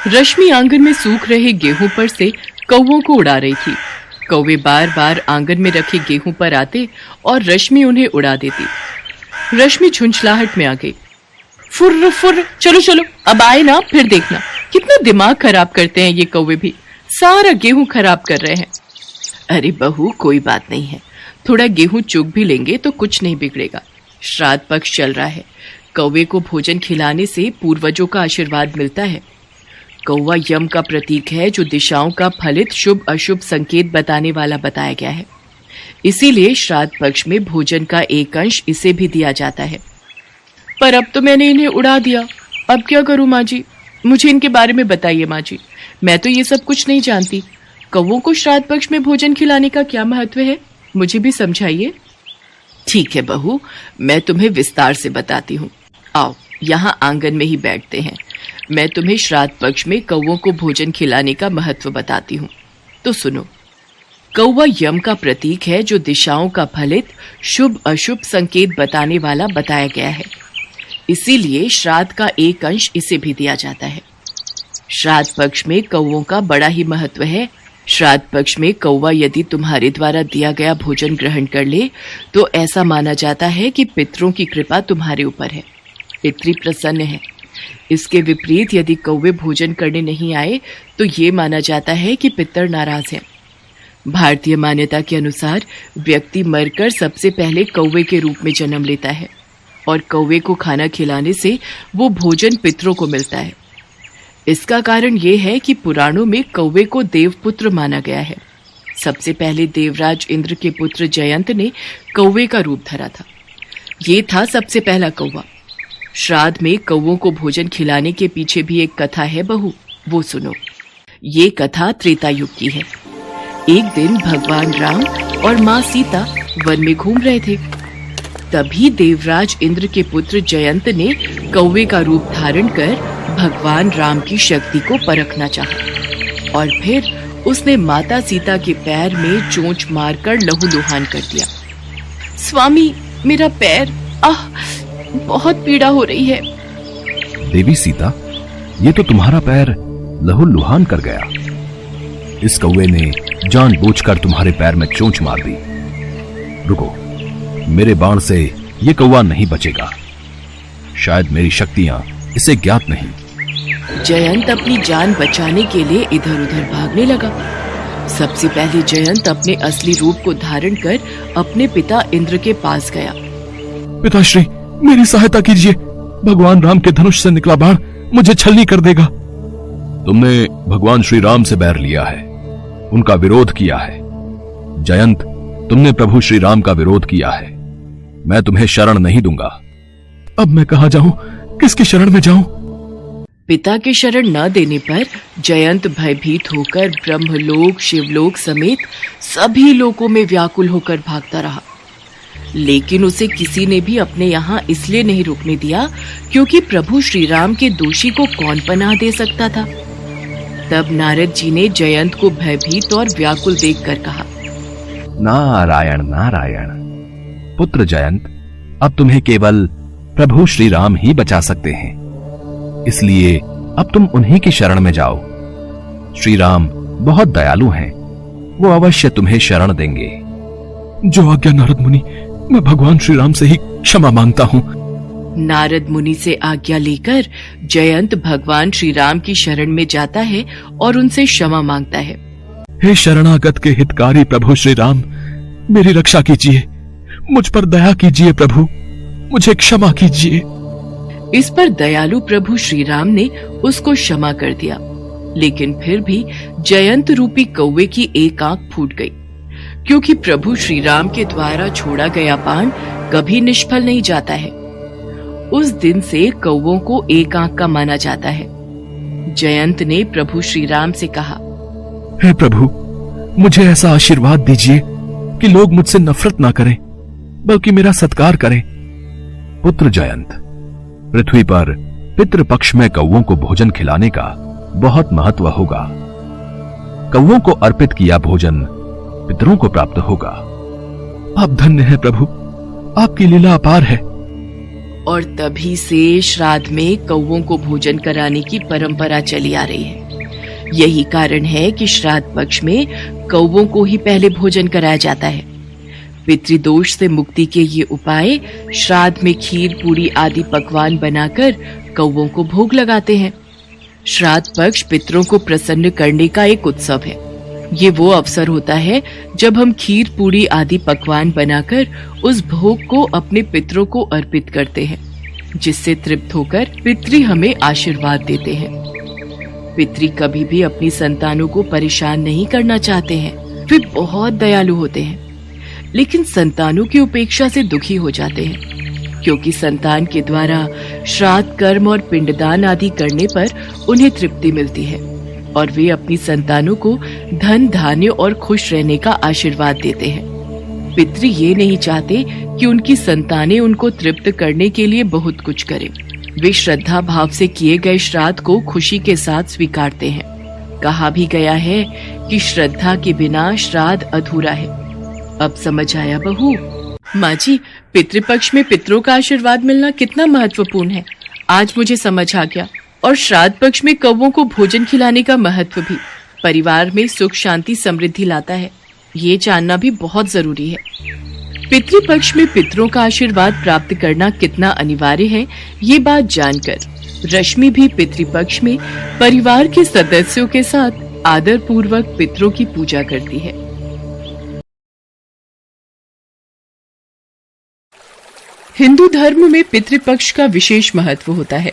रश्मि आंगन में सूख रहे गेहूं पर से कौवों को उड़ा रही थी। कौवे बार बार आंगन में रखे गेहूं पर आते और रश्मि उन्हें उड़ा देती। रश्मि झुंझलाहट में आ गई। फुर्र फुर्र, चलो चलो, अब आए ना, फिर देखना कितना दिमाग खराब करते हैं ये कौवे भी, सारा गेहूं खराब कर रहे हैं। अरे बहू, कोई बात नहीं है, थोड़ा गेहूं चुग भी लेंगे तो कुछ नहीं बिगड़ेगा। श्राद्ध पक्ष चल रहा है, कौवे को भोजन खिलाने से पूर्वजों का आशीर्वाद मिलता है। कौवा यम का प्रतीक है, जो दिशाओं का फलित शुभ अशुभ संकेत बताने वाला बताया गया है। इसीलिए श्राद्ध पक्ष में भोजन का एक अंश इसे भी दिया जाता है। पर अब तो मैंने इन्हें उड़ा दिया, अब क्या करूं माँ जी? मुझे इनके बारे में बताइए माँ जी, मैं तो ये सब कुछ नहीं जानती। कौवों को श्राद्ध पक्ष में भोजन खिलाने का क्या महत्व है, मुझे भी समझाइए। ठीक है बहू, मैं तुम्हें विस्तार से बताती हूँ। आओ, यहाँ आंगन में ही बैठते हैं। मैं तुम्हें श्राद्ध पक्ष में कौवों को भोजन खिलाने का महत्व बताती हूँ। तो सुनो, कौवा यम का प्रतीक है, जो दिशाओं का फलित शुभ अशुभ संकेत बताने वाला बताया गया है। इसीलिए श्राद्ध का एक अंश इसे भी दिया जाता है। श्राद्ध पक्ष में कौवों का बड़ा ही महत्व है। श्राद्ध पक्ष में कौवा यदि तुम्हारे द्वारा दिया गया भोजन ग्रहण कर ले तो ऐसा माना जाता है कि पितरों की कृपा तुम्हारे ऊपर है, पितृ प्रसन्न है। इसके विपरीत यदि कौवे भोजन करने नहीं आए तो ये माना जाता है कि पितर नाराज हैं। भारतीय मान्यता के अनुसार व्यक्ति मरकर सबसे पहले कौवे के रूप में जन्म लेता है और कौवे को खाना खिलाने से वो भोजन पितरों को मिलता है। इसका कारण ये है कि पुराणों में कौवे को देवपुत्र माना गया है। सबसे पहले देवराज इंद्र के पुत्र जयंत ने कौवे का रूप धरा था। ये था सबसे पहला कौवा। श्राद्ध में कौवों को भोजन खिलाने के पीछे भी एक कथा है बहू, वो सुनो। ये कथा त्रेता युग की है। एक दिन भगवान राम और माँ सीता वन में घूम रहे थे। तभी देवराज इंद्र के पुत्र जयंत ने कौवे का रूप धारण कर भगवान राम की शक्ति को परखना चाहा और फिर उसने माता सीता के पैर में चोंच मारकर लहूलुहान कर दिया। स्वामी, मेरा पैर, आह, बहुत पीड़ा हो रही है। देवी सीता, ये तो तुम्हारा पैर लहूलुहान कर गया। इस कौवे ने जानबूझकर तुम्हारे पैर में चोंच मार दी। रुको, मेरे बाण से ये कौवा नहीं बचेगा। शायद मेरी शक्तियां इसे ज्ञात नहीं। जयंत अपनी जान बचाने के लिए इधर उधर भागने लगा। सबसे पहले जयंत अपने असली रूप को धारण कर अपने पिता इंद्र के पास गया। पिताश्री, मेरी सहायता कीजिए। भगवान राम के धनुष से निकला बाण मुझे छलनी कर देगा। तुमने भगवान श्री राम से बैर लिया है, उनका विरोध किया है। जयंत, तुमने प्रभु श्री राम का विरोध किया है। मैं तुम्हें शरण नहीं दूंगा। अब मैं कहां जाऊं, किसकी शरण में जाऊं? पिता की शरण न देने पर जयंत भयभीत होकर ब्रह्मलोक, शिवलोक समेत सभी लोकों में व्याकुल होकर भागता रहा। लेकिन उसे किसी ने भी अपने यहाँ इसलिए नहीं रुकने दिया क्योंकि प्रभु श्री राम के दोषी को कौन पनाह दे सकता था। तब नारद जी ने जयंत को भयभीत और व्याकुल देखकर कहा, नारायण नारायण। पुत्र जयंत, अब तुम्हें केवल प्रभु श्री राम ही बचा सकते हैं, इसलिए अब तुम उन्हीं की शरण में जाओ। श्री राम बहुत दयालु हैं, वो अवश्य तुम्हें शरण देंगे। जो आज्ञा नारद मुनि, मैं भगवान श्री राम से ही क्षमा मांगता हूँ। नारद मुनि से आज्ञा लेकर जयंत भगवान श्री राम की शरण में जाता है और उनसे क्षमा मांगता है। हे शरणागत के हितकारी प्रभु श्री राम, मेरी रक्षा कीजिए, मुझ पर दया कीजिए प्रभु, मुझे क्षमा कीजिए। इस पर दयालु प्रभु श्री राम ने उसको क्षमा कर दिया। लेकिन फिर भी जयंत रूपी कौवे की एक आंख फूट गई, क्योंकि प्रभु श्री राम के द्वारा छोड़ा गया बाण कभी निष्फल नहीं जाता है। उस दिन से कौवों को एक आंख का माना जाता है। जयंत ने प्रभु श्री राम से कहा, हे प्रभु, मुझे ऐसा आशीर्वाद दीजिए कि लोग मुझसे नफरत ना करें, बल्कि मेरा सत्कार करें। पुत्र जयंत, पृथ्वी पर पितृपक्ष में कौवों को भोजन खिलाने का बहुत महत्व होगा। कौवों को अर्पित किया भोजन पितरों को प्राप्त होगा। आप धन्य हैं प्रभु, आपकी लीला अपार है। और तभी से श्राद्ध में कौवों को भोजन कराने की परंपरा चली आ रही है। यही कारण है कि श्राद्ध पक्ष में कौवों को ही पहले भोजन कराया जाता है। पितृदोष से मुक्ति के ये उपाय श्राद्ध में खीर पूरी आदि पकवान बनाकर कौवों को भोग लगाते हैं। श्राद्ध पक्ष पितरों को प्रसन्न करने का एक उत्सव है। ये वो अवसर होता है जब हम खीर पूरी आदि पकवान बनाकर उस भोग को अपने पितरों को अर्पित करते हैं, जिससे तृप्त होकर पितृ हमें आशीर्वाद देते हैं। पितृ कभी भी अपनी संतानों को परेशान नहीं करना चाहते हैं। वे बहुत दयालु होते हैं, लेकिन संतानों की उपेक्षा से दुखी हो जाते हैं, क्योंकि संतान के द्वारा श्राद्ध कर्म और पिंडदान आदि करने पर उन्हें तृप्ति मिलती है और वे अपनी संतानों को धन धान्य और खुश रहने का आशीर्वाद देते हैं। पितृ ये नहीं चाहते कि उनकी संतानें उनको तृप्त करने के लिए बहुत कुछ करें। वे श्रद्धा भाव से किए गए श्राद्ध को खुशी के साथ स्वीकारते हैं। कहा भी गया है कि श्रद्धा के बिना श्राद्ध अधूरा है। अब समझ आया बहू? माँ जी, पितृपक्ष में पितरों का आशीर्वाद मिलना कितना महत्वपूर्ण है, आज मुझे समझ आ गया। और श्राद्ध पक्ष में कौवों को भोजन खिलाने का महत्व भी परिवार में सुख शांति समृद्धि लाता है, ये जानना भी बहुत जरूरी है। पितृपक्ष में पितरों का आशीर्वाद प्राप्त करना कितना अनिवार्य है, ये बात जानकर रश्मि भी पितृपक्ष में परिवार के सदस्यों के साथ आदर पूर्वक पितरों की पूजा करती है। हिंदू धर्म में पितृपक्ष का विशेष महत्व होता है।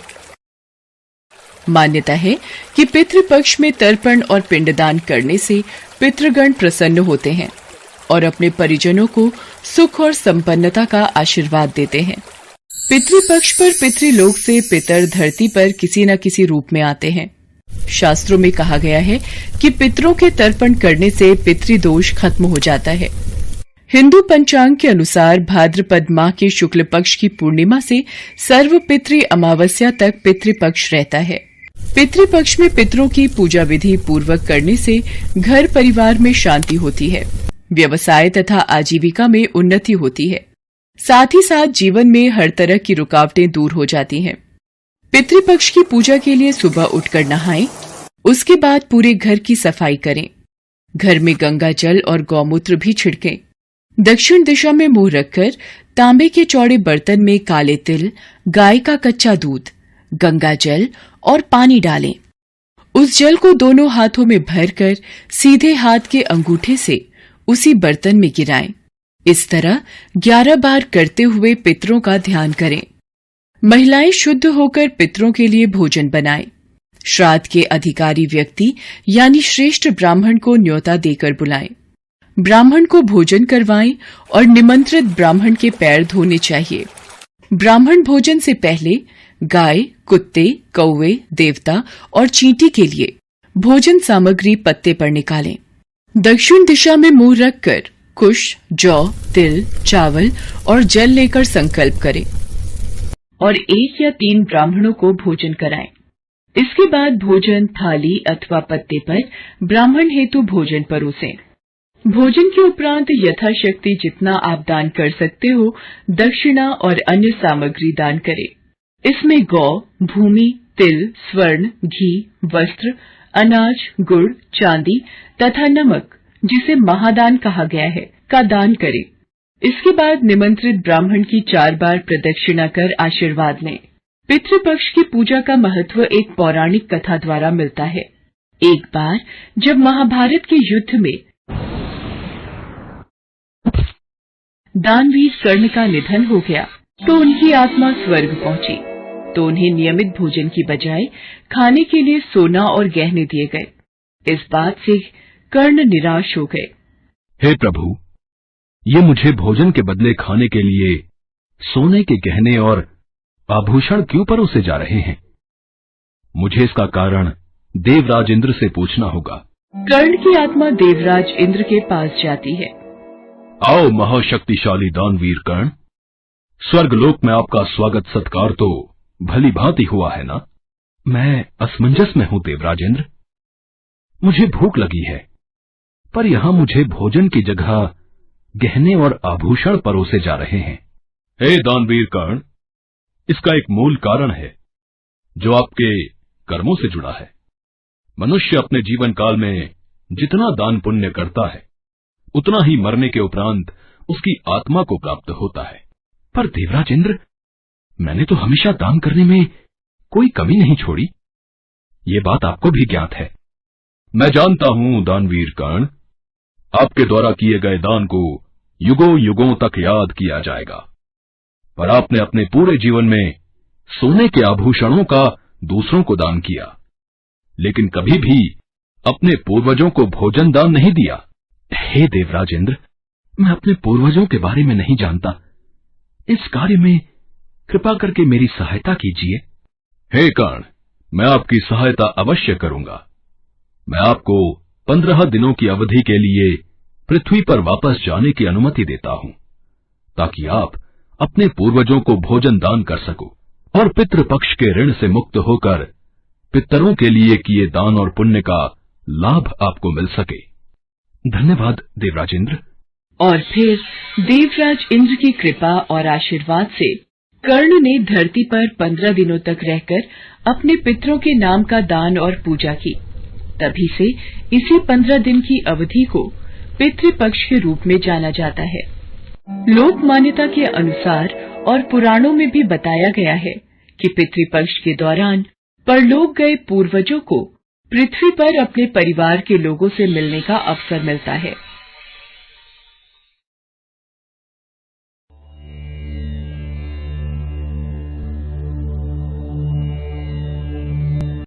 मान्यता है कि पितृपक्ष में तर्पण और पिंडदान करने से पितृगण प्रसन्न होते हैं और अपने परिजनों को सुख और संपन्नता का आशीर्वाद देते हैं। पितृपक्ष पर पितृलोक से पितर धरती पर किसी न किसी रूप में आते हैं। शास्त्रों में कहा गया है कि पितरों के तर्पण करने से पितृदोष खत्म हो जाता है। हिंदू पंचांग के अनुसार भाद्रपद माह के शुक्ल पक्ष की पूर्णिमा से सर्व पितृ अमावस्या तक पितृपक्ष रहता है। पितृपक्ष में पितरों की पूजा विधि पूर्वक करने से घर परिवार में शांति होती है, व्यवसाय तथा आजीविका में उन्नति होती है। साथ ही साथ जीवन में हर तरह की रुकावटें दूर हो जाती हैं। पितृपक्ष की पूजा के लिए सुबह उठकर नहाएं, उसके बाद पूरे घर की सफाई करें। घर में गंगा जल और गौमूत्र भी छिड़कें। दक्षिण दिशा में मुंह रखकर तांबे के चौड़े बर्तन में काले तिल, गाय का कच्चा दूध, गंगा जल और पानी डालें। उस जल को दोनों हाथों में भरकर सीधे हाथ के अंगूठे से उसी बर्तन में गिराएं। इस तरह 11 बार करते हुए पितरों का ध्यान करें। महिलाएं शुद्ध होकर पितरों के लिए भोजन बनाएं। श्राद्ध के अधिकारी व्यक्ति यानी श्रेष्ठ ब्राह्मण को न्योता देकर बुलाएं। ब्राह्मण को भोजन करवाएं और निमंत्रित ब्राह्मण के पैर धोने चाहिए। ब्राह्मण भोजन से पहले गाय, कुत्ते, कौवे, देवता और चींटी के लिए भोजन सामग्री पत्ते पर निकालें। दक्षिण दिशा में मुंह रखकर कुश, जौ, तिल, चावल और जल लेकर संकल्प करें और 1 या 3 ब्राह्मणों को भोजन कराएं। इसके बाद भोजन थाली अथवा पत्ते पर ब्राह्मण हेतु भोजन परोसें। भोजन के उपरांत यथाशक्ति जितना आप दान कर सकते हो दक्षिणा और अन्य सामग्री दान करें। इसमें गौ, भूमि, तिल, स्वर्ण, घी, वस्त्र, अनाज, गुड़, चांदी तथा नमक, जिसे महादान कहा गया है, का दान करें। इसके बाद निमंत्रित ब्राह्मण की 4 बार प्रदक्षिणा कर आशीर्वाद लें। पितृपक्ष की पूजा का महत्व एक पौराणिक कथा द्वारा मिलता है। एक बार जब महाभारत के युद्ध में दानवीर कर्ण का निधन हो गया तो उनकी आत्मा स्वर्ग पहुंची, तो उन्हें नियमित भोजन की बजाय खाने के लिए सोना और गहने दिए गए। इस बात से कर्ण निराश हो गए। हे प्रभु, ये मुझे भोजन के बदले खाने के लिए सोने के गहने और आभूषण क्यों परोसे जा रहे हैं? मुझे इसका कारण देवराज इंद्र से पूछना होगा। कर्ण की आत्मा देवराज इंद्र के पास जाती है। आओ महाशक्तिशाली दानवीर कर्ण, स्वर्गलोक में आपका स्वागत सत्कार तो भली भांति हुआ है ना? मैं असमंजस में हूं देवराज इंद्र। मुझे भूख लगी है, पर यहां मुझे भोजन की जगह गहने और आभूषण परोसे जा रहे हैं। हे दानवीर कर्ण, इसका एक मूल कारण है जो आपके कर्मों से जुड़ा है। मनुष्य अपने जीवन काल में जितना दान पुण्य करता है, उतना ही मरने के उपरांत उसकी आत्मा को प्राप्त होता है। पर देवराज इंद्र, मैंने तो हमेशा दान करने में कोई कमी नहीं छोड़ी। ये बात आपको भी ज्ञात है। मैं जानता हूं दानवीर कर्ण, आपके द्वारा किए गए दान को युगों युगों तक याद किया जाएगा। पर आपने अपने पूरे जीवन में सोने के आभूषणों का दूसरों को दान किया, लेकिन कभी भी अपने पूर्वजों को भोजन दान नहीं दिया। हे देवराज इंद्र, मैं अपने पूर्वजों के बारे में नहीं जानता। इस कार्य में कृपा करके मेरी सहायता कीजिए। हे कर्ण, मैं आपकी सहायता अवश्य करूंगा। मैं आपको 15 दिनों की अवधि के लिए पृथ्वी पर वापस जाने की अनुमति देता हूं, ताकि आप अपने पूर्वजों को भोजन दान कर सको और पितृपक्ष के ऋण से मुक्त होकर पितरों के लिए किए दान और पुण्य का लाभ आपको मिल सके। धन्यवाद देवराज इंद्र। और फिर देवराज इंद्र की कृपा और आशीर्वाद से कर्ण ने धरती पर 15 दिनों तक रहकर अपने पितरों के नाम का दान और पूजा की। तभी से इसी 15 दिन की अवधि को पितृपक्ष के रूप में जाना जाता है। लोक मान्यता के अनुसार और पुराणों में भी बताया गया है कि पितृपक्ष के दौरान परलोक गए पूर्वजों को पृथ्वी पर अपने परिवार के लोगों से मिलने का अवसर मिलता है।